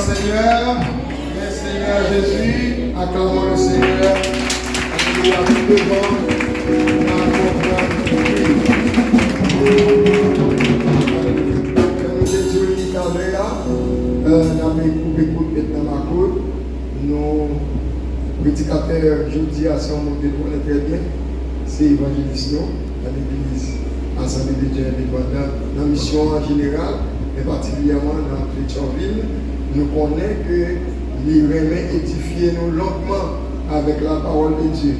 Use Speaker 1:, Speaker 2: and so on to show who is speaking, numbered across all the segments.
Speaker 1: Seigneur, le Seigneur Jésus, acclamons le Seigneur, nous avons devant nous étions unis là, nous avons coupé maintenant ma côte, nos prédicateurs, je dis à son nom, très bien, c'est évangéliste dans l'église Assemblée de Dieu indépendante, dans la mission en général, et particulièrement dans Pétionville. Nous connaissons que les remet édifier nous longuement avec la parole de Dieu.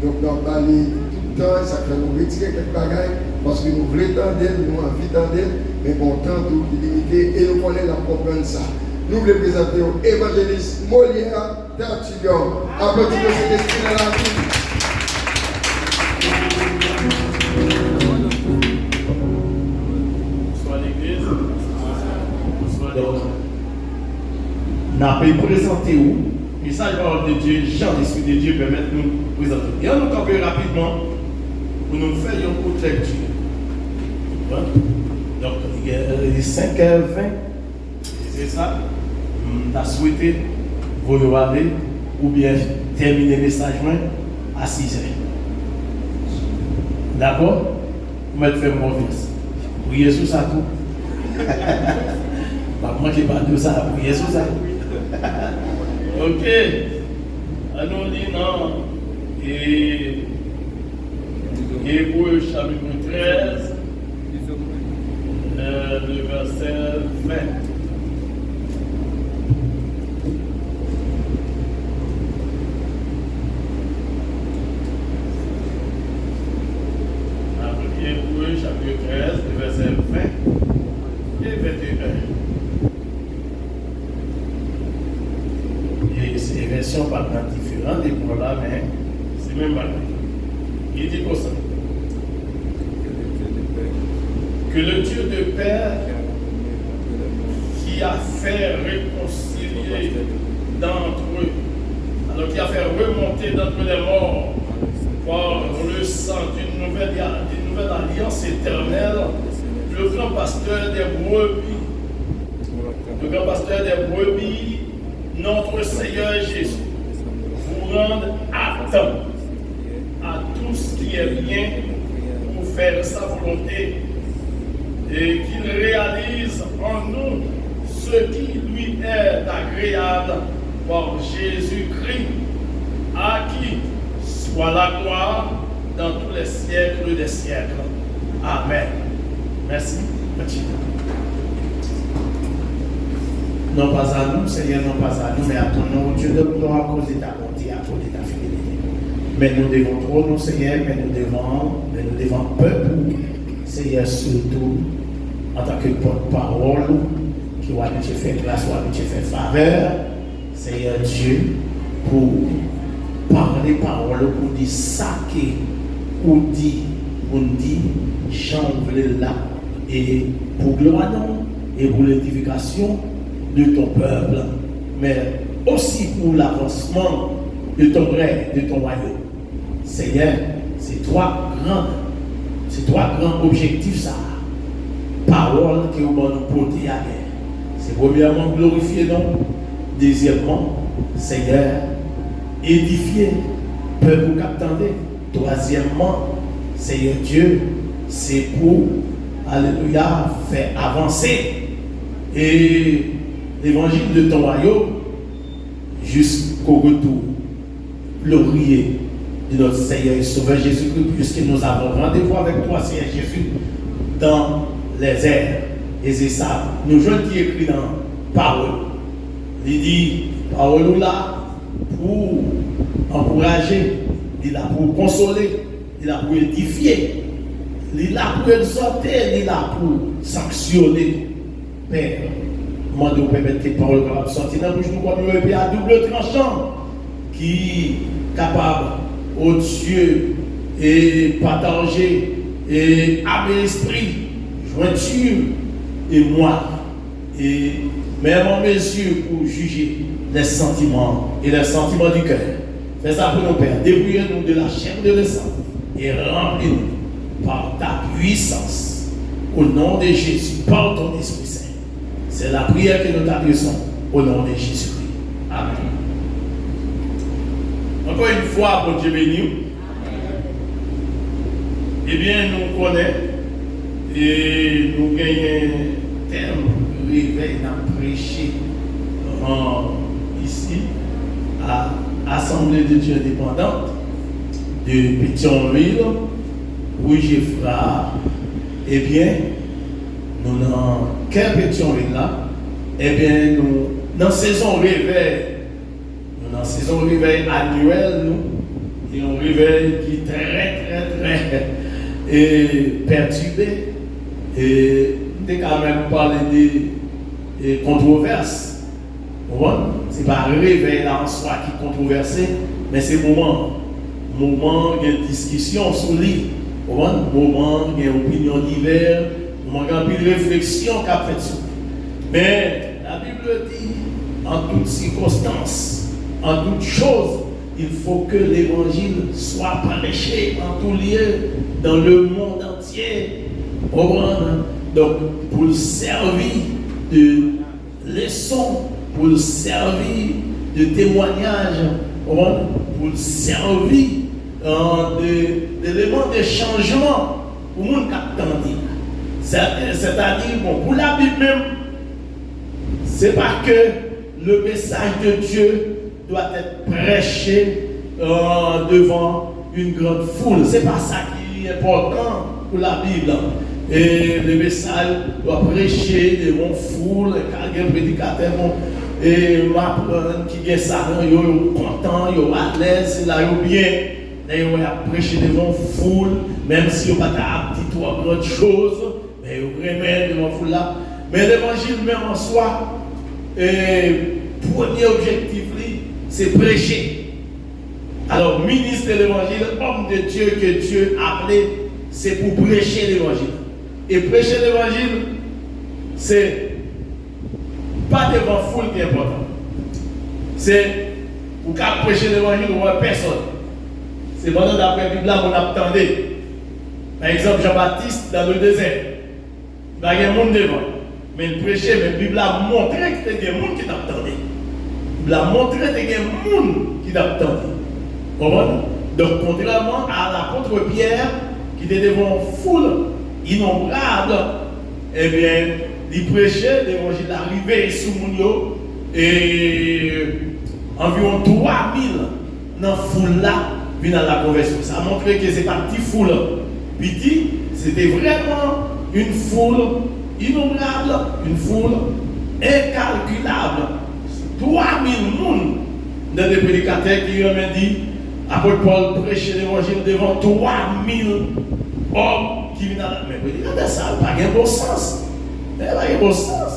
Speaker 1: Donc, nous parler tout le temps, ça fait nous retirer quelques bagages parce que nous voulons tant d'elle, nous avons envie tant d'elle, mais bon, tant tout limité et nous connaissons la comprendre ça. Nous voulons présenter au évangéliste Molière Tertulion. Applaudissez cet esprit dans la vie.
Speaker 2: Bonsoir l'église. Bonsoir l'église.
Speaker 3: Nous avons présenté où, message parole de Dieu, Jean l'Esprit de Dieu permet de nous présenter. Et on nous camper rapidement pour nous faire une courte lecture. Donc, il est 5h20, c'est ça. On a souhaité vous aller ou bien terminer le message à 6h. D'accord? Vous m'avez fait confiance. Priez sur ça tout. Moi qui parle de ça, priez sur ça.
Speaker 2: Ok. Allons lire non. Et Hébreux chapitre 13, le verset 20. Hébreux chapitre 13, le verset 20 et 21.
Speaker 3: C'est des versions pas différentes des pour là, mais
Speaker 2: C'est même pas. Il dit comme ça. Que le Dieu de Père qui a fait réconcilier d'entre eux, alors qui a fait remonter d'entre les morts par le sang d'une nouvelle alliance éternelle, le grand pasteur des brebis, notre Seigneur Jésus, vous rende apte à tout ce qui est bien pour faire sa volonté et qu'il réalise en nous ce qui lui est agréable par Jésus-Christ, à qui soit la gloire dans tous les siècles des siècles. Amen. Merci. Merci.
Speaker 3: non pas à nous, Seigneur, non pas à nous, mais à ton nom, Dieu de gloire, à cause de ta bonté, à cause de ta fidélité. Mais nous devons trop nous, Seigneur, mais nous devons peuple, Seigneur, surtout en tant que porte-parole, qui va nous faire grâce, va nous faire faveur, Seigneur Dieu, pour parler parole, pour dire ça ou dit, Jean voulait là, et pour gloire non, et pour l'édification de ton peuple, mais aussi pour l'avancement de ton règne, de ton royaume. Seigneur, c'est trois grands objectifs ça. Parole que vous nous porter à guerre. C'est premièrement glorifier nous, deuxièmement, Seigneur, édifier peuple qui attendait. Troisièmement, Seigneur Dieu, c'est pour, alléluia, faire avancer et l'évangile de ton royaume jusqu'au retour glorieux de notre Seigneur et Sauveur Jésus-Christ, puisque nous avons rendez-vous avec toi, Seigneur Jésus, dans les airs. Et c'est ça, nous jouons qui écrit dans parole. Il dit, parole là, pour encourager, il est là pour consoler, il est là pour édifier, il est là pour exhorter, il est là pour sanctionner. Père, moi de permettre que paroles capables de sortir dans la bouche nous comme un épée à double tranchant qui est capable, au Dieu, et partager, et âme et esprit, jointure et moi, et même en mesure pour juger les sentiments et les sentiments du cœur. Fais ça pour nos pères, débrouillez-nous de la chair de le sang et remplis-nous par ta puissance. Au nom de Jésus, par ton Esprit Saint. C'est la prière que nous t'adressons au nom de Jésus-Christ. Amen. Encore une fois, pour Dieu béni. Eh bien, nous connaissons et nous gagnons un terme réveil à prêcher ici à l'Assemblée de Dieu indépendante de Pétionville, Rouge-Effra. Eh bien, nous dans quel Pétionville là? Eh bien, nous dans la saison réveil, nous dans la saison réveil annuelle, nous, et un réveil qui est très perturbé. Et on quand même parler de controverses. Ce n'est pas un réveil là en soi qui est controversé, mais c'est moment il y a une discussion sur lui. Moment il y a une opinion diverse, moment il y a une réflexion qui a fait sur lui. Mais la Bible dit, en toutes circonstances, en toutes choses, il faut que l'évangile soit prêché en tout lieu, dans le monde entier. Donc, pour le servir de leçon, pour le servir de témoignage, pour le servir d'éléments de changement pour le monde qui attendait. C'est-à-dire, pour la Bible même, c'est parce que le message de Dieu doit être prêché devant une grande foule. C'est pas ça qui est important pour la Bible. Et le message doit prêcher devant une foule, car un prédicateur et m'apprendre qui est ça, ils sont contents, ils sont à l'aise, là ils sont bien. Ils ont prêché devant une foule, même si ils n'ont pas dit trois grandes choses, mais ils remettent devant une foule là. Mais l'évangile même en soi, premier objectif, c'est prêcher. Alors, ministre de l'évangile, homme de Dieu que Dieu a appelé, c'est pour prêcher l'évangile. Et prêcher l'évangile, c'est pas devant foule qui est important. C'est pour qu'à prêcher l'évangile, on voit personne. C'est pendant d'après la Bible là qu'on attendait. Par exemple, Jean-Baptiste dans le désert. Il y a un monde devant. Mais il prêchait, mais la Bible a montré qu'il y a un monde qui t'attendait. Il a montré qu'il y a un monde qui t'attendait. Donc, contrairement à l'apôtre Pierre, qui était devant une foule innombrable, eh bien, il prêchait, l'évangile arrivait sous Mounio, et environ 3000 dans la foule là, viennent à la conversion. Ça a montré que ce n'est pas une petite foule. Petit, c'était vraiment une foule innombrable, une foule incalculable. 3000 personnes dans des prédicateurs qui ont dit, apôtre Paul prêchait l'évangile devant 3000 hommes qui viennent à la. Mais prédicateur, ça n'a pas de bon sens. Ça n'a pas de bon sens.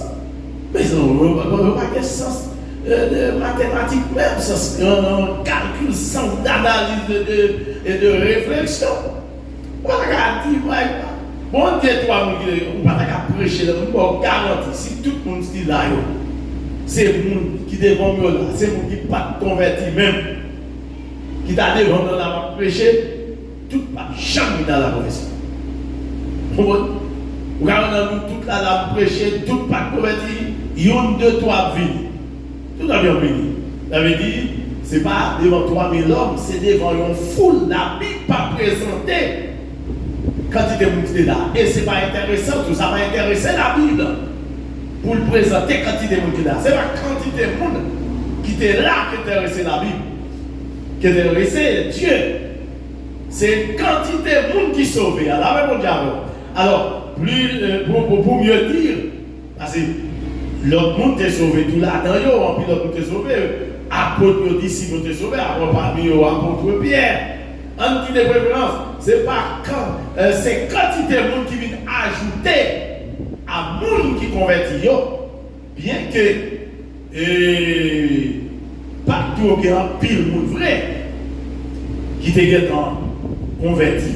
Speaker 3: Mais ça n'a pas de sens de mathématiques même, ça un calcul sans d'analyse et de réflexion. On va dire, bon Dieu, toi, on va prêcher, on va garantir, si tout le monde dit là, c'est le monde qui devant nous là, c'est le monde qui n'est pas converti même, qui t'a devant nous là, prêcher, tout pas jamais dans la conversion. Vous regardez tout là, la prêcher, tout pas converti, il y a une, deux, trois vies. Tout a bien fini. Ça veut dire, ce n'est pas devant 3000 hommes, c'est devant une foule. La Bible pas présentée. Quantité de monde qui est là. Et ce n'est pas intéressant, tout ça va intéresser la Bible. Pour le présenter, quantité de monde qui est là. Ce n'est pas quantité de monde qui était là qui intéressait la Bible. Qui intéressait Dieu. C'est quantité de monde qui sauvé. Alors, pour mieux dire, parce que l'autre monde t'est sauvé tout là-dedans, puis l'autre monde t'est sauvé. Apôtre, disciples t'est sauvé, apôtre parmi eux, apôtre Pierre. En qui de préférence, c'est pas quand, c'est quantité de monde qui vient ajouter à monde qui convertit, bien que pas tout qui a pile monde vrai qui t'est converti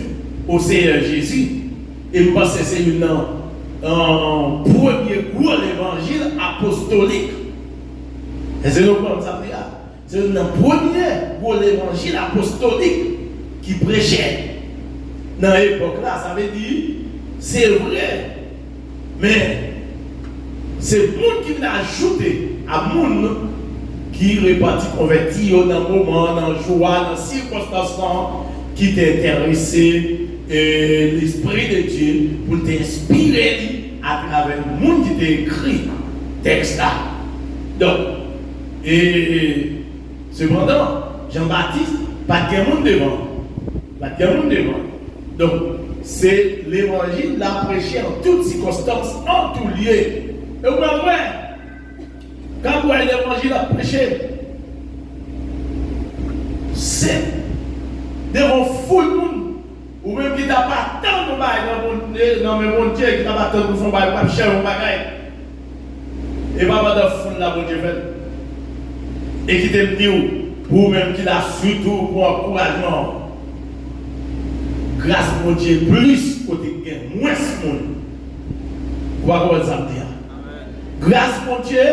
Speaker 3: au Seigneur Jésus. Et je pense que c'est un premier gros évangile apostolique. Et c'est le comme ça. C'est un premier gros évangile apostolique qui prêchait. dans l'époque là, ça veut dire, c'est vrai. Mais c'est le monde qui l'a ajouté à monde qui repartit converti dans le moment, dans le joie, dans les circonstances qui t'intéressent l'Esprit de Dieu pour t'inspirer à travers le monde qui t'a écrit texte là. Donc, et cependant, Jean-Baptiste, pas de monde devant. Pas de monde devant. Donc, c'est l'évangile l'a prêché en toutes circonstances, en tout lieu. Et vous voyez, quand vous voyez l'évangile l'a prêché, c'est devant foule de monde, ou même qui n'a pas tant de bail dans le monde Dieu, qui n'a pas tant de fond bail, pas cher ou bagaille. Et pas dans foule là, bon Dieu fait. Et qui t'aime dire, pour même qui l'a surtout pour encouragement. Grâce mon Dieu, plus côté gain, moins de monde. Quoi qu'on ça dire. Grâce mon Dieu,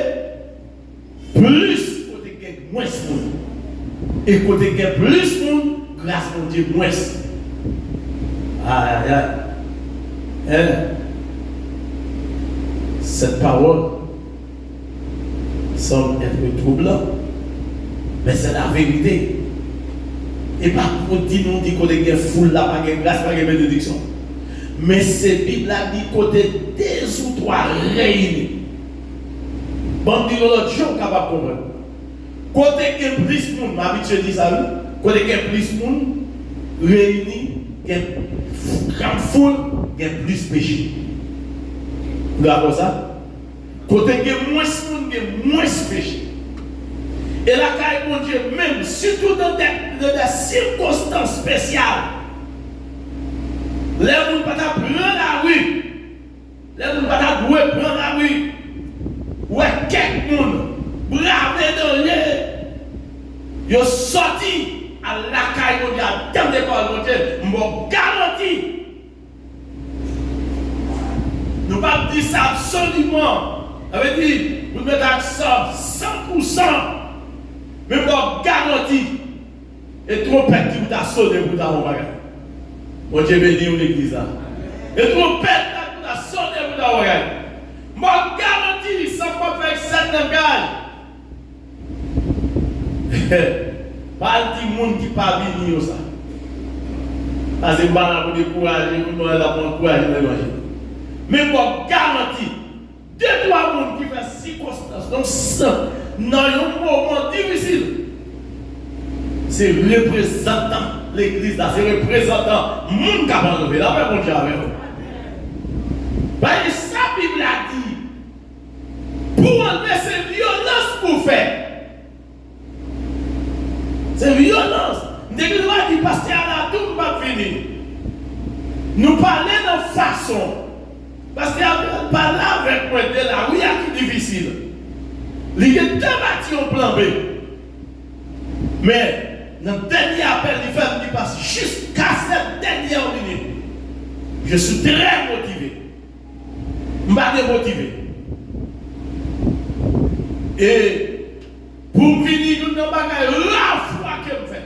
Speaker 3: plus côté gain, moins de monde. Et côté gain, plus de monde, grâce mon Dieu, moins. Aïe, aïe, aïe. Cette parole semble être troublant, mais c'est la vérité. Et pas pour dire nous dit qu'on est foule là, pas de grâce, pas de bénédiction. Mais c'est Bible là dit côté deux ou trois réunis. Bon, dit l'autre jour capable de comprendre. Côté que plus de monde, ma habitude dit ça, côté que plus de monde réunis, grande foule, il y a plus de péché. Vous avez ça? Côté que moins de monde, il y a moins de péché. Et la caille, mon Dieu, même, surtout dans des circonstances spéciales, les gens ne peuvent pas prendre la rue. Les gens ne peuvent pas prendre la rue. Ouais, quelqu'un, bravé dans les. Ils sont sortis à la caille, mon Dieu, à terme de parole, mon Dieu, je vous garantis. Nous ne pouvons pas dire ça absolument. Ça veut dire, vous mettez accent 100%. Mais vous garantis. Et trompette qui vous a sonné pour ta bagage. Mon Dieu béni l'église. Et trompette qui vous a sonné pour ta bagage. Je garantis, sans pas faire cette langage. Pas de monde qui pas venir ça. Parce que je ne vais pas vous décourager, vous ne vais pas vous encourager. Mais je garantis, deux, trois personnes qui font circonstances, donc ça, dans un moment difficile, c'est représentant l'église, c'est représentant le monde qui a enlevé. Là, mais bon Dieu avec vous. Parce que sa Bible a dit, pour enlever ces violences pour faire. C'est violence. L'église a dit, pasteur, là, tout va finir. Nous parlons de façon. Parce qu'il y a parlé avec moi de la rue qui est difficile. Il y a deux bâtis au plan B. Mais dans le dernier appel, il passe jusqu'à cette dernière minute. Je suis très motivé. Je suis démotivé. Et pour venir, nous n'avons pas la foi que je fais.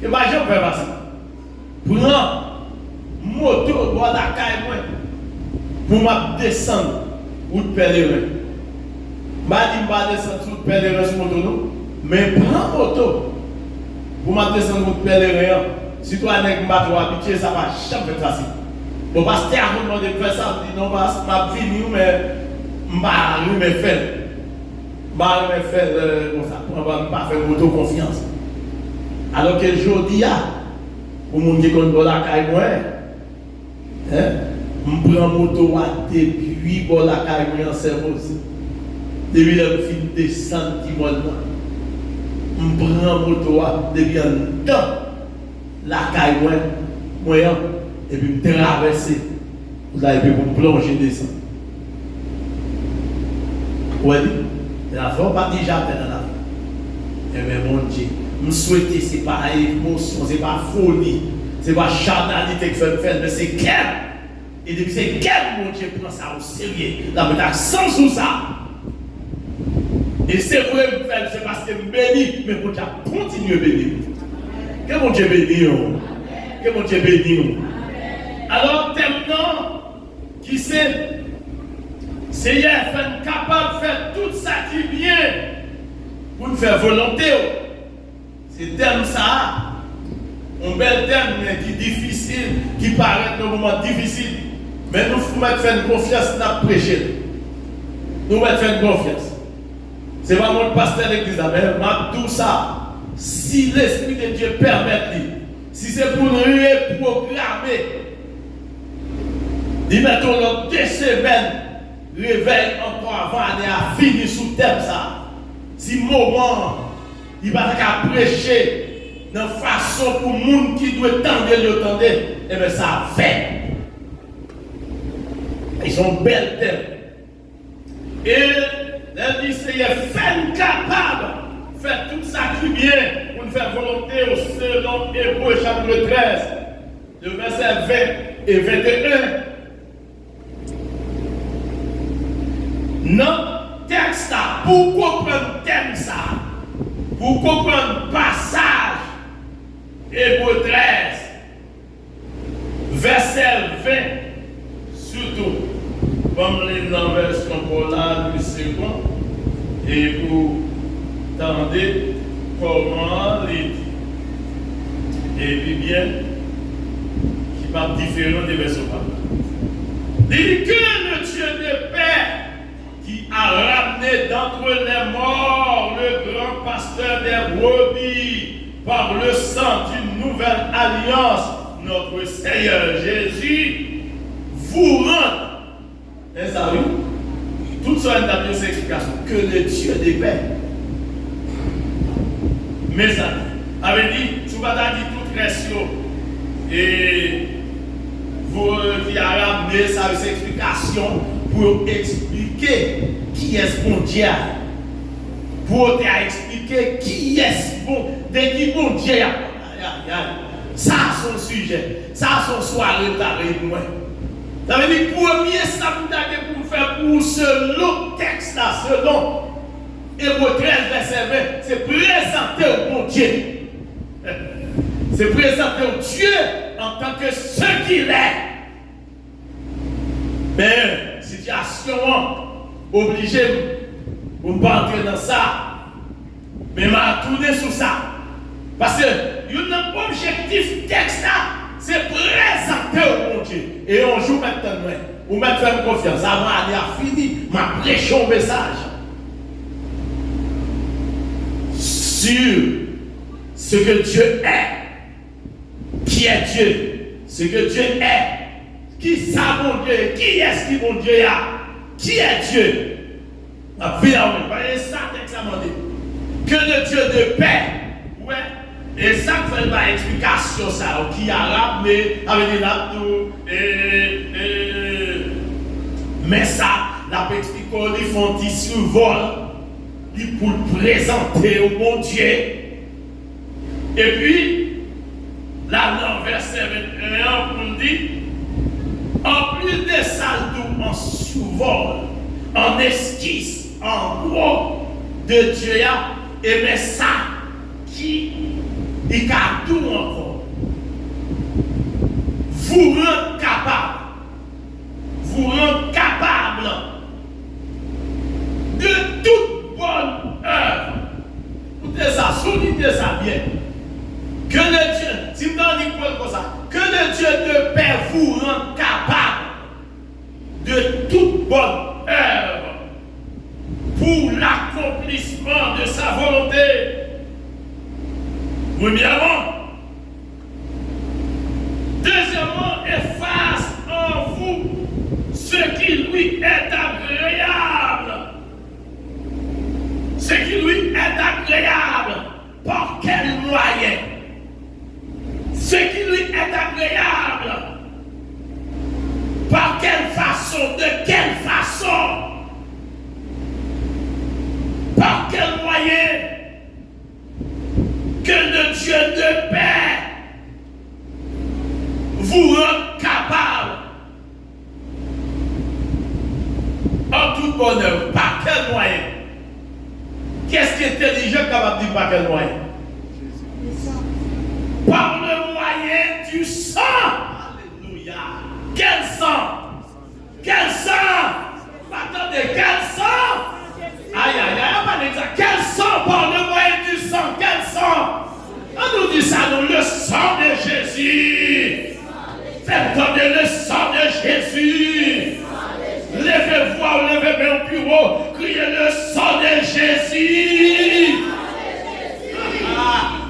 Speaker 3: Et bien, je ne fais pas ça. Prends moto pour la caille, pour me descendre route pèlerin. Je ne vais pas descendre route pèlerin sur moto, mais prends moto pour me descendre route pèlerin. Si tu as un habitué, ça va jamais être facile. Bon, parce que tu as demandé de faire ça, je dis non, parce que je vais venir, mais je vais faire. Je vais faire comme ça, pour ne pas faire moto confiance. Alors que je dis, pour les gens qui connaissent la caille, je prends moto depuis la caille en cerveau. Depuis le film descendre, je prends moto depuis un temps, la caille, et puis me traverser. Vous avez pu me plonger descendre. Oui, la fois pas déjà dans la vie. Mais mon Dieu, je souhaite que ce n'est pas émotion, ce n'est pas folie, ce n'est pas charnalité que je fais, mais c'est clair. Et depuis c'est quel mon Dieu prend ça au sérieux. La méthode sans sous ça. Et c'est vrai que c'est parce que je bénis, mais mon Dieu continue à bénir. Que mon Dieu bénisse. Que mon Dieu bénisse.
Speaker 2: Alors, maintenant, qui c'est? Seigneur, fait capable de faire tout ça qui est bien pour nous faire volonté. C'est thème ça. Un bel thème mais qui est difficile, qui paraît un moment difficile. Mais nous pouvons faire confiance dans le prêcher. Nous pouvons faire confiance. Ce n'est pas mon pasteur de l'église, mais tout ça, si l'Esprit de Dieu permet, si c'est pour nous reprogrammer, nous mettons nos 2 semaines, réveil encore avant l'année à finir sous thème ça. Si moment, il va qu'à prêcher de façon pour le monde qui doit tendre le tendre, et bien ça fait. Ils sont belles thèmes. Et elle dit, Seigneur, fais-nous capable, fais tout ça qui est bien pour nous faire volonté selon Hébreux chapitre 13, le verset 20 et 21. Notre texte là, pour comprendre thème ça, pour comprendre passage, Hébreux 13, verset 20, surtout, comme les dans version pour là, du second, et pour tendre comment les dit. Et puis bien, qui parle différent des versions par là. Il dit que le Dieu de paix, qui a ramené d'entre les morts le grand pasteur des brebis par le sang d'une nouvelle alliance, notre Seigneur Jésus, vous rend. Et ça oui, toute sorte d'explication que le Dieu des paix. Mais ça avait dit, tu vas dire toute question et vous qui a ramené sa explication pour expliquer qui est bon Dieu. Pour expliquer qui est bon, de qui bon Dieu. Ça c'est son sujet, ça c'est son soirée avec moi. Ça veut dire premier samedi pour faire pour ce long texte là, selon Hébreux 13 verset 20, c'est présenter au bon Dieu. C'est présenter au Dieu en tant que ce qu'il est. Mais situation obligée pour ne pas entrer dans ça. Mais m'a tourné sur ça. Parce que l'objectif texte là, c'est présenter au bon Dieu. Et on joue maintenant. Ou mettre faire confiance. Avant d'aller à fini, m'a prêché un message sur ce que Dieu est. Qui est Dieu? Ce que Dieu est. Qui ça mon Dieu? Qui est-ce qui mon Dieu a? Qui est Dieu? Voyez ça, texte à demander. Que le Dieu de paix. Ouais. Et ça fait ma explication ça. Qui arabe, mais avec des laptop. Mais ça, la explique ils font tissu vol. Pour le présenter au bon Dieu. Et puis, là, dans le verset 21, on dit, en plus de ça, en sous-vol, en esquisse, en gros de Dieu, et mais ça, qui est à tout encore, vous rend capable de toute bonne œuvre. Écoutez ça, soulignez ça bien. Que le Dieu, si vous n'en dites pas comme ça, que le Dieu de paix vous rende capable de toute bonne œuvre pour l'accomplissement de sa volonté. Premièrement. Deuxièmement, efface en vous ce qui lui est agréable. Ce qui lui est agréable. Par quel moyen? Ce qui lui est agréable. Par quelle façon? De quelle façon? Par quel moyen? Que le Dieu de paix vous rende capable en toute bonne œuvre. Par quel moyen? Qu'est-ce qui est intelligent capable de dire par quel moyen? Par le moyen du sang. Alléluia. Faites donner le sang de Jésus. Levez-vous, levez-moi au bureau. Criez le sang de Jésus.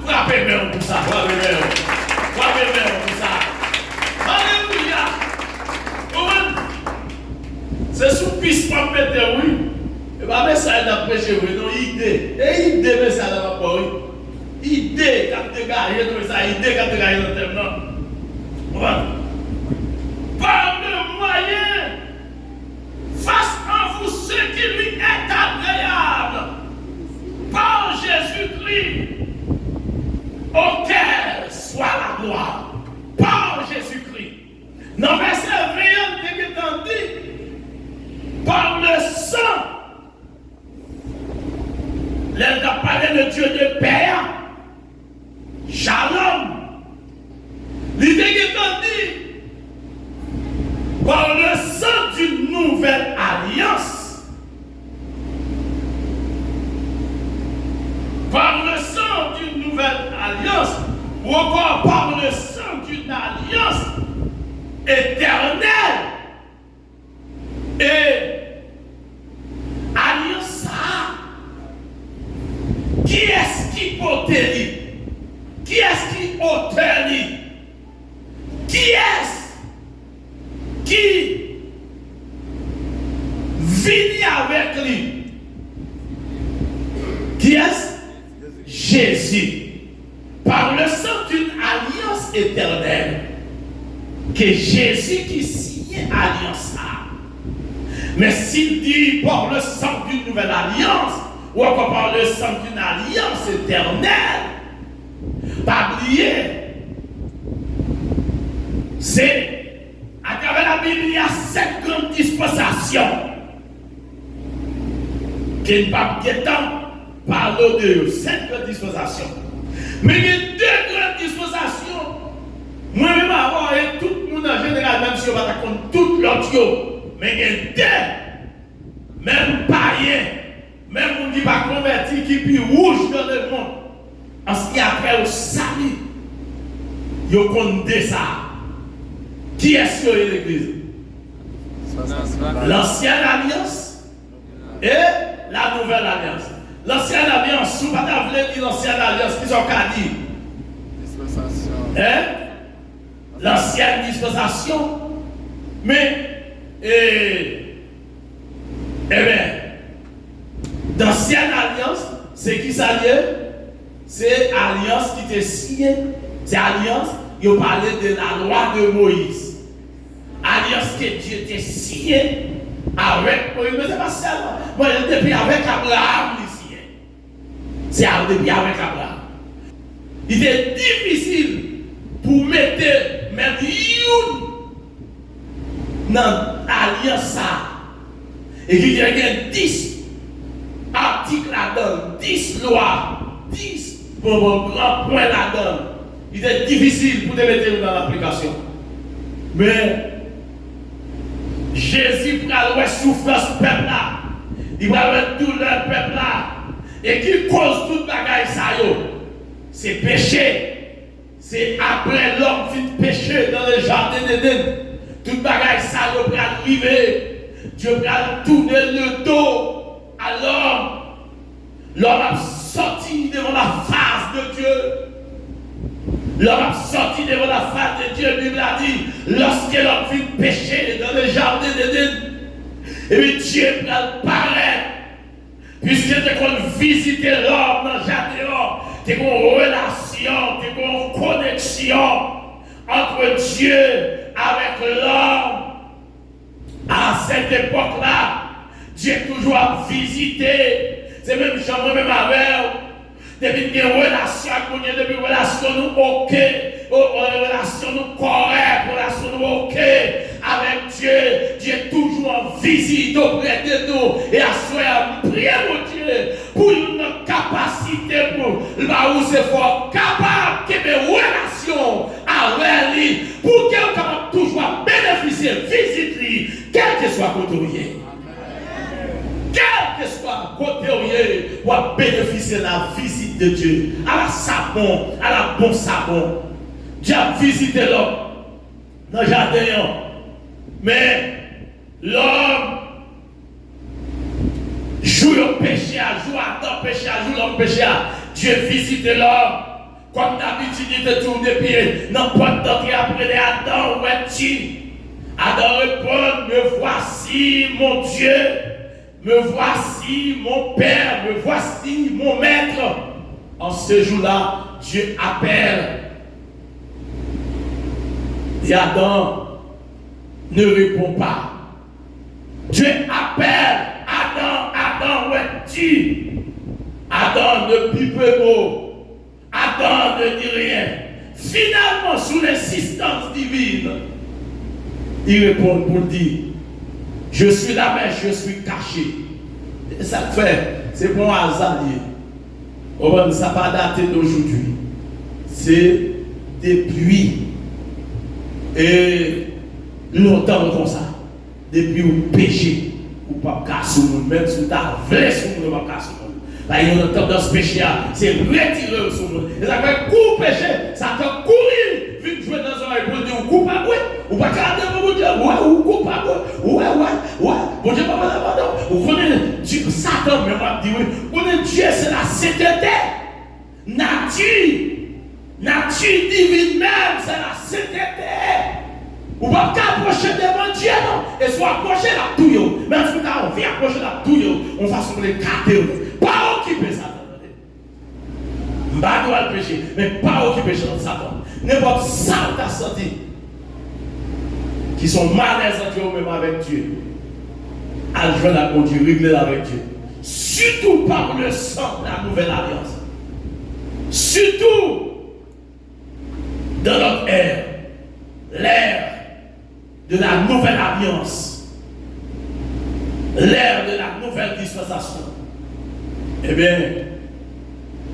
Speaker 2: Frappez-moi pour ça. Frappez-moi pour ça. Alléluia. C'est sous piste pour mettre, oui. Et bien, mais ça, il a prêché, oui. Non, idée. Et idée, mais ça, il a pas, oui. Idée, quand tu gagnes, tout ça, idée, quand tu gagnes, non, non. Par le moyen, face à vous ce qui lui est agréable, par Jésus-Christ, auquel soit la gloire, par Jésus-Christ. Non, mais c'est rien de ce que dit, par le sang. Là, on a parlé de Dieu de Père, Shalom. L'idée qui est dit, par le sang d'une nouvelle alliance, par le sang d'une nouvelle alliance, ou encore par le sang d'une alliance éternelle, et alliance ça, qui est-ce qui potélie? Qui est-ce qui otélie? Qui est-ce qui vit avec lui? Qui est-ce? Jésus. Par le sang d'une alliance éternelle, que Jésus qui signe alliance là. Mais s'il dit par le sang d'une nouvelle alliance, ou encore par le sang d'une alliance éternelle, pas oublier, c'est à travers la Bible, il y a 7 grandes dispensations qui ne pas de temps parler de 7 grandes dispensations. Mais il y a 2 grandes dispensations. Moi-même, avant, et tout le monde en général, même si on va raconter tout l'autre, mais il y a 2, même païens, même on qui va convertir, qui est rouge dans le monde, en ce qui a fait au salut, ils connaissent ça. Qui est-ce qui est l'église? L'ancienne alliance et la nouvelle alliance. L'ancienne alliance, si vous ne voulez pas dire l'ancienne alliance, qu'ils ont qu'à dire? Hein? L'ancienne dispensation. Mais, bien, d'ancienne alliance, c'est qui s'allie? C'est alliance qui était signée. C'est alliance, il parlait de la loi de Moïse. Alliance que Dieu était signé avec Moïse. Mais c'est pas ça. Moi, depuis avec Abraham ici. C'est depuis avec Abraham. Il était difficile pour mettre même une dans l'alliance. Et qu'il y a 10 articles là-dedans, 10 lois, 10 grands points là-dedans. Il est difficile pour te mettre dans l'application. Mais Jésus prend la souffrance du peuple là. Il va mettre tout le peuple là. Et qui cause toute bagaille ça. C'est péché. C'est après l'homme qui péché dans le jardin d'Éden. Toute bagaille ça va arriver. Dieu va tourner le dos à l'homme. L'homme a sorti devant la face de Dieu. L'homme a sorti devant la face de Dieu. La Bible a dit, lorsque l'homme fit pécher dans le jardin d'Éden, et puis Dieu va paraître. Puisque tu as visité l'homme dans le jardin, tu as une relation, tu as une connexion entre Dieu avec l'homme. À cette époque-là, Dieu toujours visité. C'est même Jean, même avec. Depuis qu'il y a une relation avec nous, relation nous ok, relation nous correcte, relation nous ok avec Dieu. Dieu est toujours en visite auprès de nous. Et à soi, prier mon Dieu pour une capacité pour là où c'est fort, capable de faire relation avec lui, pour qu'il soit toujours bénéficier, visite lui, quel que soit côté. Quel que soit côté pour bénéficier de la visite de Dieu, à la sabon, à la bon sabon. Dieu a visité l'homme.
Speaker 3: dans le jardin. Mais l'homme joue au péché, joue à temps péché, joue l'homme péché. Dieu visite l'homme. Comme d'habitude, il te tourne des pieds. N'importe qui après Adam, où es-tu? Adam répond, me voici mon Dieu, me voici mon Père, me voici mon Maître. En ce jour-là, Dieu appelle. Et Adam ne répond pas. Dieu appelle. Adam, où es-tu? Adam ne pipe mot. Adam ne dit rien. Finalement, sous l'insistance divine, il répond pour dire, je suis là, mais je suis caché. Et ça fait, c'est pour un hasard. Ça n'a pas daté d'aujourd'hui. C'est depuis et longtemps comme ça. Depuis le péché, ou pas casser le monde, même si tu as voulu sur le monde, pas casser le monde. Là, il y a une tendance péché, c'est retirer sur le monde. Et ça fait coup péché, ça t'a couru, vite jouer dans un oreille pour dire, ou coupable, ou pas garder pour dire, ouais, ou coupable, ouais, bon Dieu, pas mal, vous connaissez Dieu, Satan, mais moi, dit, oui, vous connaissez Dieu, c'est la sainteté, nature divine même, c'est la sainteté. Ou pas approcher devant Dieu, non, et soit approcher la touille, mais en tout cas, on vient approcher la touille, on va sur les cartes, pas occuper Satan. Pas doit le péché, mais pas occuper Satan. N'importe ça t'a sorti, qui sont malaises entre eux-mêmes avec Dieu, à jouer avec Dieu, régler avec Dieu. Surtout par le sang de la nouvelle alliance. Surtout dans notre ère, l'ère de la nouvelle alliance, l'ère de la nouvelle dispensation. Eh bien,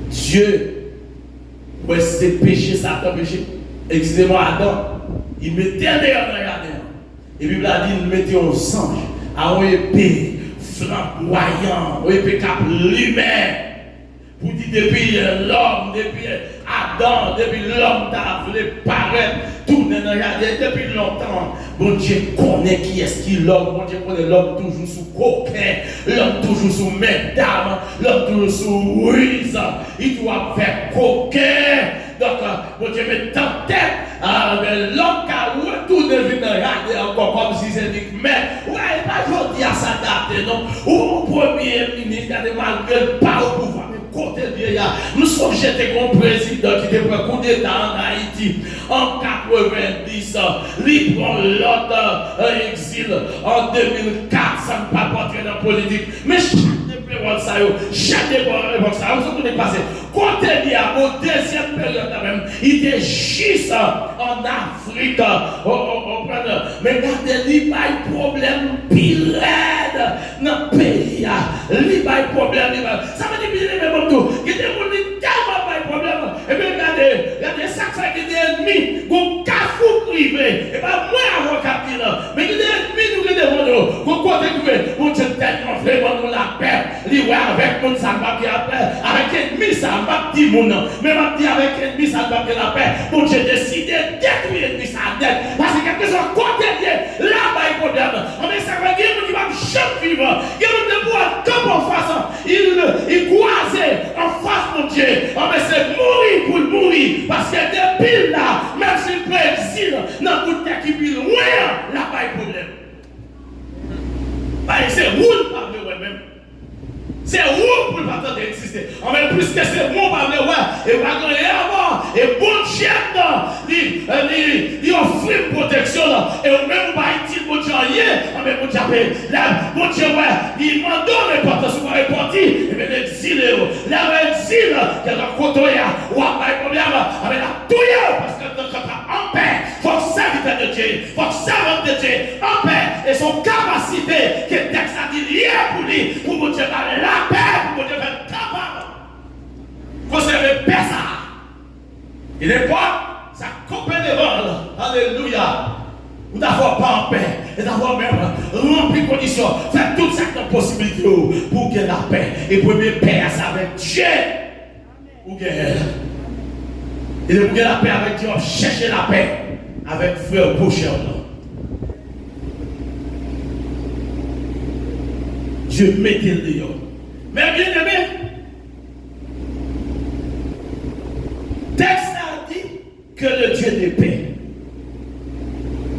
Speaker 3: Dieu, ouais, c'est péché, Satan péché. Excusez-moi, Adam, il mettait derrière dans le jardin. Et puis, il a dit, il mettait un ange à une épée flamboyant, une épée cap lumière. Pour dire, depuis l'homme, depuis Adam, depuis l'homme t'a voulu paraître, tourner dans le jardin, depuis longtemps. Bon Dieu connaît qui est-ce qui l'homme, bon Dieu connaît l'homme toujours sous coquin, l'homme toujours sous mesdames, l'homme toujours sous ruise, il doit faire coquin. Donc, bon Dieu met en tête, l'homme qui a retourné dans le jardin encore comme si c'était mais, ouais, pas aujourd'hui à s'adapter, non, ou premier ministre, malgré le pas au pouvoir. Côté vieillard, nous sommes jetés comme président qui était pour un coup d'État en Haïti en 90, il prend l'autre exil en 2004, ça ne peut pas entrer dans la politique. Mais chaque débat, ça, vous avez passé. Côté vieillard, au deuxième période même, il était juste en Afrique, mais regardez, il y a un problème pire dans le pays, il y a un problème, ça veut dire que il y a des gens qui tellement pas de problème. Et bien, regardez, ça fait qu'il y a des ennemis, qui cafou privé. Et pas moi avant capitaine. Mais il y a des ennemis, nous qui demandons, qui côté privé. Mon Dieu, tellement vraiment nous la paix. Lui, avec mon ça va bien la paix. Avec ennemi, ça va dire mon nom. Mais va dire avec ennemi, ça va bien la paix. Mon Dieu, décide de détruire l'ennemi, ça dette. Parce que quelque chose côté lié, là-bas, il y a problème. Mais ça va dire, il va jamais vivre. Il y a de bois, comme en face. Il croise en face, mon Dieu. Mais c'est mourir pour mourir. Parce que depuis là, même s'il peut exil, dans toute équipe, il loin, là-bas, il y a problème. C'est roule par le même. C'est où pour le partant d'exister. En même plus que c'est bon par le ouais. Et pas grand avant. Et bon Dieu, il offre une protection. Et au même pas il bon Dieu rien. Mais bon Dieu, bon Dieu, ouais. Il m'a donné l'importance pour répondre. Et bien l'exil, l'exil, qu'il a côtoyé, ou a pas de problème. Avec la touille. Parce que quand tu es en paix, il faut servir de Dieu. Il faut servir de Dieu en paix. Et son capacité, que le texte a dit hier pour lui, pour mon Dieu, la paix, pour Dieu faire capable. Conserver paix ça. Il n'est pas, ça coupe les vols. Alléluia. Vous n'avez pas en paix. Et d'avoir même rempli conditions. Faire toutes ces possibilités pour gagner la paix. Et pour me paix, c'est avec Dieu. Pour gagner. Et pour gagner la paix avec Dieu, chercher la paix. avec frère Boucher. Je mettais le dehors. Mais bien aimé, texte a dit que le Dieu de paix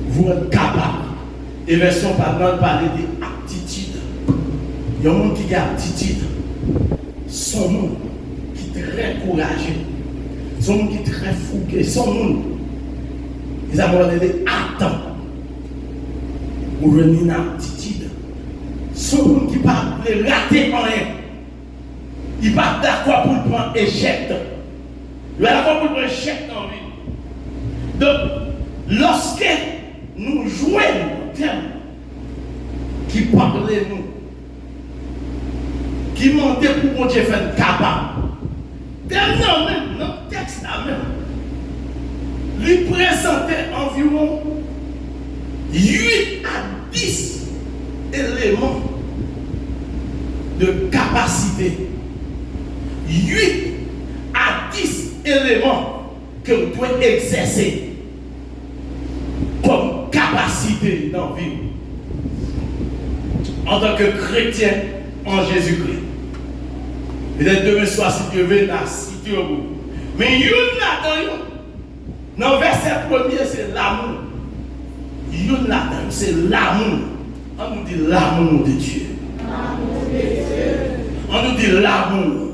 Speaker 3: vous êtes capable. Et version parlante parler d'aptitude. Il y a un monde qui a aptitude. Son monde qui est très courageux. Son monde qui est très fougueux. Son monde. Ils ont dit attends. Pour venir une aptitude. Son monde qui ne peut pas rater rien. Il n'est pas d'accord pour le prendre échec. Il est d'accord pour le prendre échec dans la vie. Donc, lorsque nous jouons qui parlait nous, qui montait pour mon Dieu faire capable. Dernièrement même, notre texte là même, lui présentait environ 8 à 10 éléments de capacité. 8 à 10 éléments que vous pouvez exercer comme capacité dans la vie en tant que chrétien en Jésus-Christ. Peut-être demain soir, si Dieu veut, la cité au bout. Mais il y a dans le verset premier, c'est l'amour. Il y a c'est l'amour. On nous dit l'amour de Dieu. On nous dit l'amour.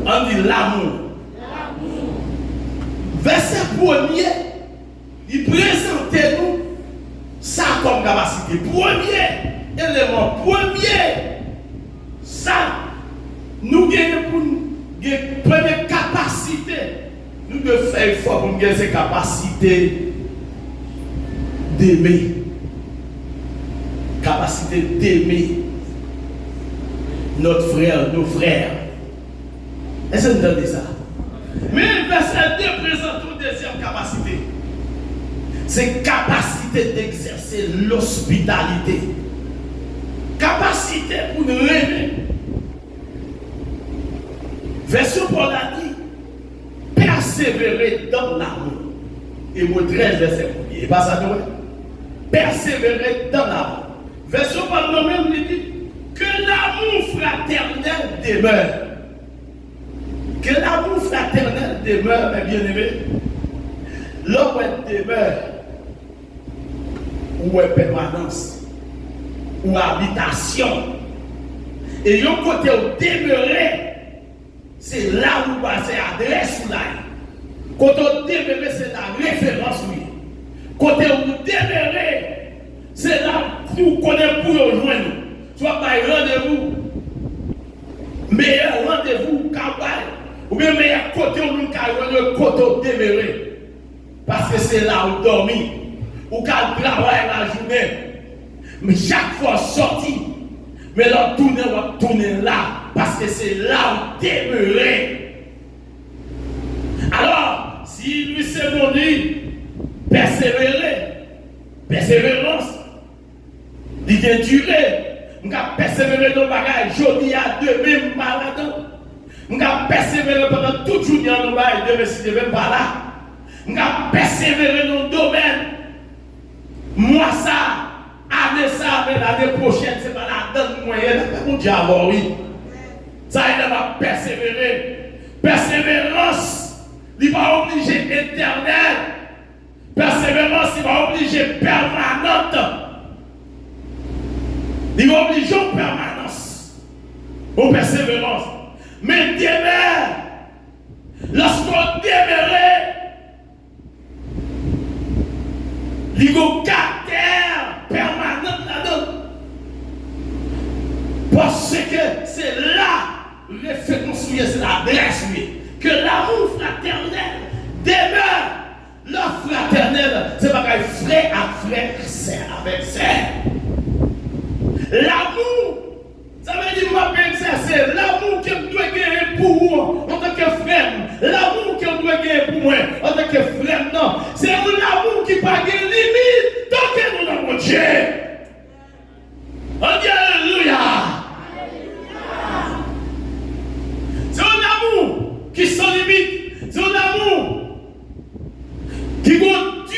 Speaker 3: On dit l'amour. Verset premier, il présentait nous ça comme capacité. Premier élément, ça, nous gagnons pour nous, première capacité, nous devons faire effort pour nous gagner cette capacité d'aimer. Capacité d'aimer notre frère, nos frères. Est-ce que vous entendez ça? Mais le verset 2 présente une deuxième capacité. C'est capacité d'exercer l'hospitalité. Capacité pour nous aimer. Version Paul a dit, persévérer dans l'amour. Et vous 13 verset 1er. Et pas ça, nous. Persévérer dans l'amour. Version Paul même dit que l'amour fraternel demeure. Que l'amour fraternel demeure, mes bien-aimés. L'homme demeure, ou est permanence, ou habitation. Et yon côté où demeurer, c'est là où c'est adresse ou là. Côté où demeurer, c'est la référence, oui. Côté où demeurer, c'est là où nous connaissons pour nous joindre. Soit par rendez-vous, meilleur rendez-vous, campagne, ou bien meilleur côté où nous avons côté où demeurer. Parce que c'est là où dormir, où qu'elle travaille la journée. Mais chaque fois sorti, mais là tourner là, parce que c'est là où demeurer. Alors, si lui c'est mon dit, persévérance, il vient durer. On va persévérer dans le bagage, jeudi à demain, pas là-dedans. On va persévérer pendant toute journée dans le bagage, demain si demain pas là. On va persévérer dans le domaine. Moi, ça, année ça, mais l'année prochaine, c'est pas la donne moyenne. Mon diable, oui. Ça, il va persévérer. Persévérance, il va obliger éternel. Persévérance, il va obliger permanente. Il va obliger en permanence. En persévérance. Mais demeure. Lorsqu'on demeurait, il y a un caractère permanent là-dedans. Parce que c'est là, le fait construire, c'est l'adresse, que l'amour fraternel demeure. L'amour fraternel, c'est pas qu'un frère à frère, c'est avec sœur. L'amour, ça veut dire c'est l'amour que nous doit gagner pour vous en tant que frère. L'amour que nous doit gagner pour moi en tant que frère, non. C'est l'amour qui n'a pas de limite tant que nous avons Dieu. On dit Alléluia. C'est un amour qui sans limite. C'est un amour qui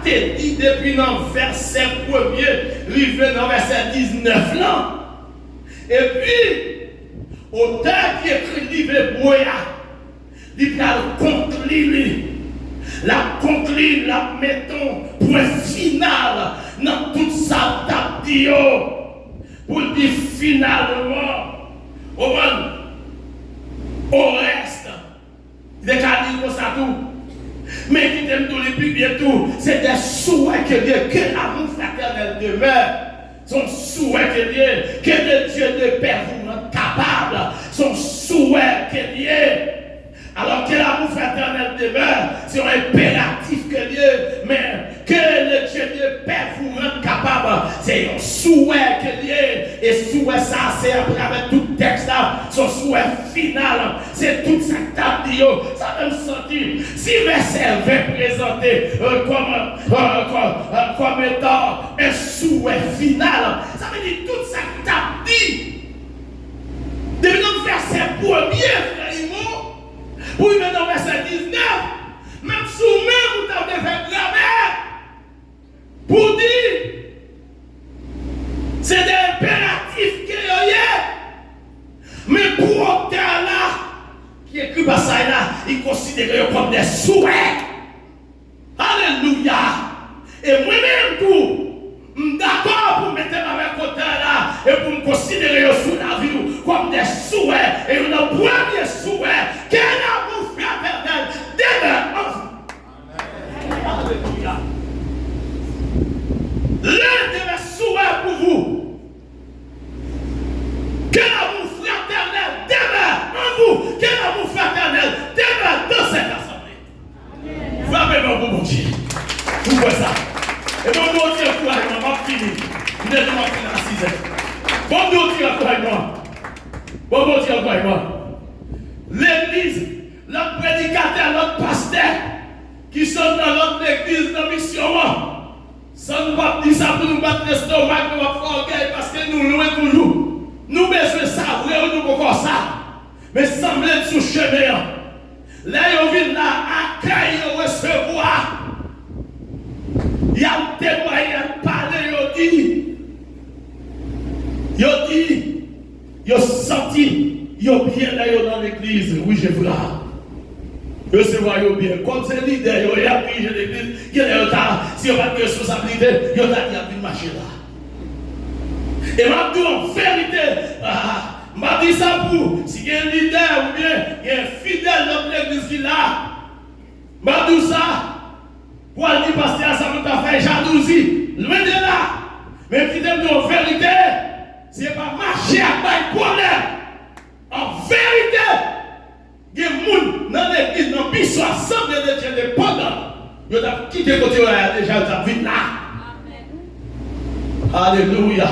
Speaker 3: te dit depuis dans le verset 1er, arrivé dans le verset 19 là. Et puis, auteur qui écrit le livre hébreu, il va conclure. La conclure, la mettons point final dans toute sa date pour dire finalement, au reste, il est qu'à dire ça tout. Mais qui t'aime tout les plus bientôt, c'est des souhaits que Dieu, que l'amour fraternel demeure. Son souhait que Dieu, que le Dieu de Père vous rende capable. Son souhait que Dieu. Alors que l'amour fraternel demeure, c'est un impératif que Dieu, mais que le Dieu de Père vous rende capable, c'est un souhait que Dieu, et souhait ça, c'est après avec tout texte là, son souhait final, c'est toute sa table, ça même sentir. Si verset 20 présenté comme étant un souhait final, ça veut dire toute sa table dit. Depuis le verset premier, frère, pour y mettre dans verset 19, même sous-même, vous avez fait grammaire pour dire, c'est des impératifs qu'il y a. Mais pour auteur là, qui écrit par ça là, il considère comme des souhaits. Alléluia. Et moi-même tout, je suis d'accord pour mettre avec auteur là et pour me considérer sous la vie comme des souhaits. Et le premier souhait, quel amour fraternel demeure en vous. Alléluia. L'un de mes souhaits pour vous, quel amour fraternel demeure en vous. Quel amour fraternel demeure dans cette assemblée. Frappez-moi pour mon Dieu. Vous voyez ça. Et bon Dieu, pour moi, m'a fini. Vous êtes m'a fini à 6 heures. Bon Dieu, pour moi. Bon Dieu, pour moi. L'église, notre prédicateur, notre pasteur, qui sont dans notre église, dans la mission, ça ne va pas dire ça pour nous battre l'estomac, pour nous faire orgueil, parce que nous louons toujours. Nous besoin savourer, nous pouvons ça. Mais sembler sous chemin. Là, on vient là, accueillir, recevoir. Il y a un témoin, il y a un parler, il a senti, il a bien d'ailleurs dans l'église. Oui, je vois. Je sais voir bien. Comme c'est leader, il a pris l'église, il a si on n'a pas de responsabilité, il a dit à marcher là. Et m'a dit en vérité, m'a dit ça pour, si il y a un leader ou bien il y a un fidèle dans l'église qui est là, m'a dit ça. Pour aller passer à ça, nous avons fait jalousie. Loin de là. Mais qui t'aime en vérité, ce n'est pas marcher à pas problème. En vérité, il y a des gens dans l'église, dans le 60 de Dieu dépendant. Ils ont quitté le côté déjà, ils ont vu là. Alléluia.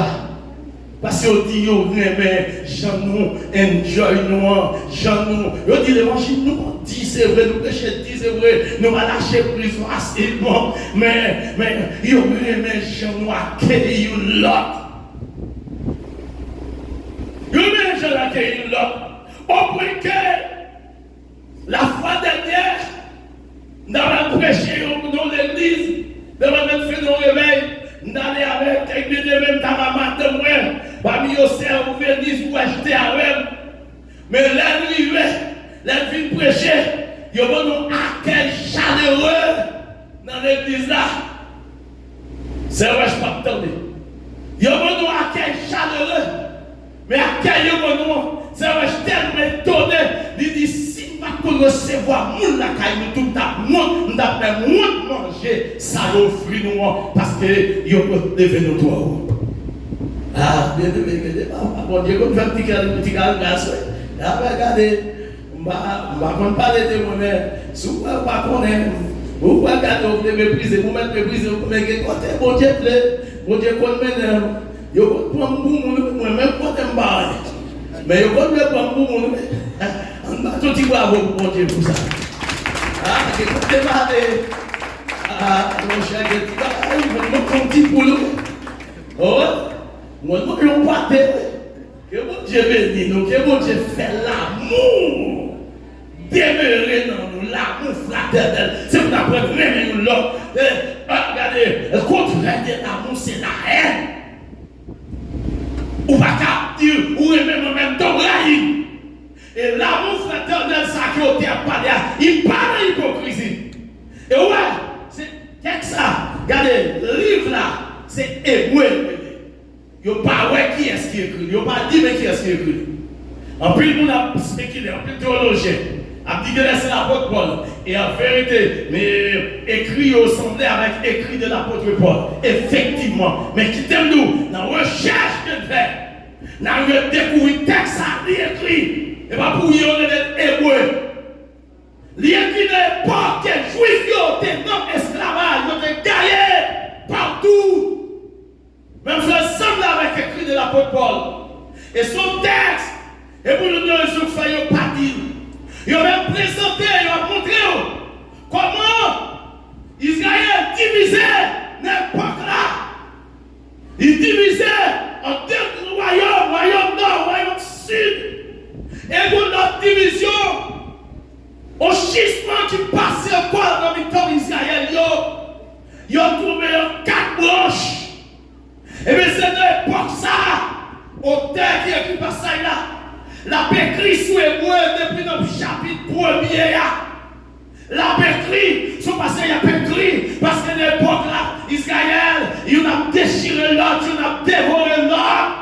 Speaker 3: Parce qu'on dit, mais j'en nous, enjoy nous, j'en nous. On dit l'évangile, nous, dit c'est vrai, nous prêchons, dit c'est vrai, nous allons lâcher prison assez bon. Mais, ils ont mais j'en nous accueillir l'autre. Ils ont j'en accueillir l'autre. Au point que, la fois dernière, nous avons prêché dans l'église, nous avons fait nos réveils. Nous allons avec l'église de même ta maman de moi. Parmi eux, c'est un venise pour acheter à eux. Mais l'arrivée, la vie prêcher, il y a un accueil chaleureux dans l'église là. C'est vrai, je ne peux pas attendre. Il y a un accueil chaleureux. Mais accueil, c'est vrai, je suis tellement étonné. Il dit, si je ne recevoir moun la caille, tout le monde manger, ça l'offre nous, parce que il y a devenu toi. Ah, bien aimé, bon Dieu, comme fait petit garçon. Ah, regardez, je ne vais pas parler de moi-même. Si vous ne pas connaître, vous ne pouvez pas vous mépriser, vous mettre mépriser, vous mettez côté, bon Dieu plaît, bon Dieu connaît, vous pouvez prendre moi-même côté m'barrer. Mais vous pouvez prendre moi-même, on va tout dire bravo bon Dieu pour ça. Ah, écoutez, ah, mon cher, je vais vous pour nous. Oh, moi, je ne pas que mon Dieu bénisse nous, que mon Dieu fait l'amour. Demeurer dans nous, l'amour fraternel. C'est pour apprendre même l'autre. Regardez. hébreu. Ils n'ont pas dit qui est-ce qui écrit. Ils n'ont pas dit mais qui est-ce qui écrit. En plus, nous avons spéculé, en plus, théologien a dit que c'est l'apôtre Paul. Et en vérité, mais écrit ressemblait avec écrit de l'apôtre Paul. Effectivement. Mais qui t'aime nous, dans la recherche que fait, nous avons découvert le texte à écrit. Et pas pour y aller hébreu. L'écrit de l'époque, les juifs étaient dans l'esclavage, ils étaient gaillés partout. Même ça semble avec l'écrit de l'apôtre Paul. Et son texte, et pour nous donner ce qu'il ne faut pas dire. Il a même présenté, il a montré comment Israël divisait n'importe là. Il divisait en deux royaumes, royaume nord, royaume sud. Et pour notre division, au schisme qui passait encore dans le temps d'Israël, ils ont trouvé quatre branches. Et bien c'est de l'époque ça, au terre qui est écrit par ça là. La pécrie sous hébreu depuis notre chapitre 1er. La pécrie, son passé il y a pécrie, parce que l'époque là, Israël, il a déchiré l'autre, il a dévoré l'autre.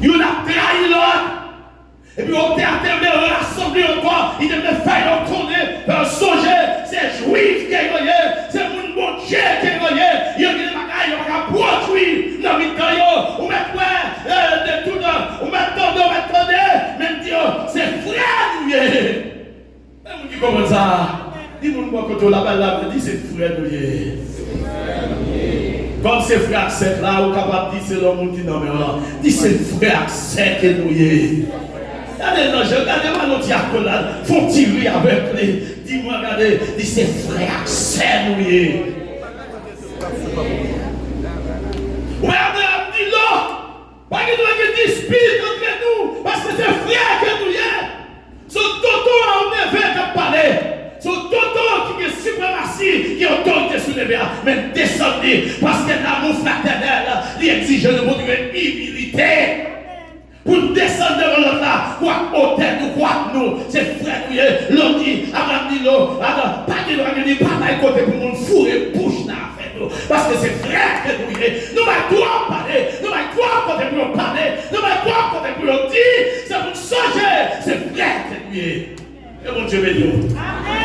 Speaker 3: Il a trahi l'autre. Et puis on t'a terminé de rassembler encore, il devait faire retourner un songer, c'est juif qui est gagné, c'est mon bon Dieu qui est gagné, il y a des bagailles, il y a produit dans le temps, on met de tout, on met attendez, même Dieu, c'est frère nous. Et on dit comment ça? Dis-moi quand on là-bas, dit c'est frère nous. Comme c'est frère sec là, on est capable de dire c'est l'homme qui non mais on dit c'est frère sec que nous. Regardez-moi notre diacre là, font tirer avec les. Dis-moi, regardez, dis c'est frère, c'est nous. Regardez, dis là, pas qu'il doit y dispute entre nous, parce que c'est frère que nous y est. Son tonton a enlevé de parler. Son tonton qui est suprématie, qui est autorité sur les verres, mais descendez, parce que l'amour fraternel, il exige de votre humilité. Pour descendre devant l'autre là, quoi hôtel nous, quoi nous, c'est frère nous, l'homme dit, Abraham dit, pas de droit de dire, pas d'un côté pour nous fourrer bouche dans l'affaire nous, parce que c'est frère que nous, nous allons droit parler, nous allons droit côté pour nous parler, nous allons droit côté pour nous dire, c'est pour changer, c'est frère que nous, et mon Dieu béni. Amen.